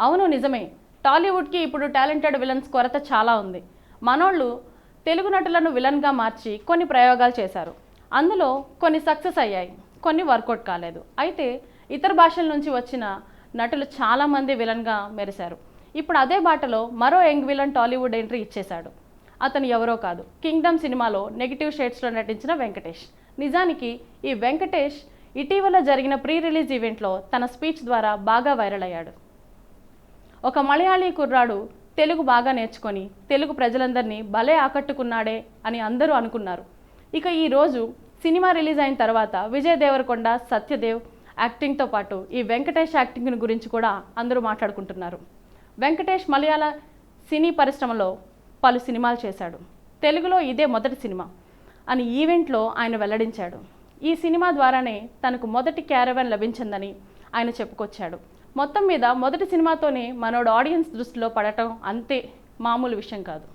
అవును నిజమే. టాలీవుడ్కి ఇప్పుడు టాలెంటెడ్ విలన్స్ కొరత చాలా ఉంది. మనోళ్ళు తెలుగు నటులను విలన్గా మార్చి కొన్ని ప్రయోగాలు చేశారు. అందులో కొన్ని సక్సెస్ అయ్యాయి, కొన్ని వర్కౌట్ కాలేదు. అయితే ఇతర భాషల నుంచి వచ్చిన నటులు చాలామంది విలన్గా మెరిశారు. ఇప్పుడు అదే బాటలో మరో యంగ్ విలన్ టాలీవుడ్ ఎంట్రీ ఇచ్చేశాడు. అతను ఎవరో కాదు, కింగ్డమ్ సినిమాలో నెగిటివ్ షేడ్స్లో నటించిన వెంకటేష్. నిజానికి ఈ వెంకటేష్ ఇటీవల జరిగిన ప్రీ రిలీజ్ ఈవెంట్లో తన స్పీచ్ ద్వారా బాగా వైరల్ అయ్యాడు. ఒక మలయాళీ కుర్రాడు తెలుగు బాగా నేర్చుకొని తెలుగు ప్రజలందరినీ భలే ఆకట్టుకున్నాడే అని అందరూ అనుకున్నారు. ఇక ఈరోజు సినిమా రిలీజ్ అయిన తర్వాత విజయ్ దేవరకొండ, సత్యదేవ్ యాక్టింగ్తో పాటు ఈ వెంకటేష్ యాక్టింగ్ గురించి కూడా అందరూ మాట్లాడుకుంటున్నారు. వెంకటేష్ మలయాళ సినీ పరిశ్రమలో పలు సినిమాలు చేశాడు. తెలుగులో ఇదే మొదటి సినిమా అని ఈవెంట్లో ఆయన వెల్లడించాడు. ఈ సినిమా ద్వారానే తనకు మొదటి క్యారవాన్ లభించిందని ఆయన చెప్పుకొచ్చాడు. మొత్తం మీద మొదటి సినిమాతోనే మనోడు ఆడియన్స్ దృష్టిలో పడటం అంతే మామూలు విషయం కాదు.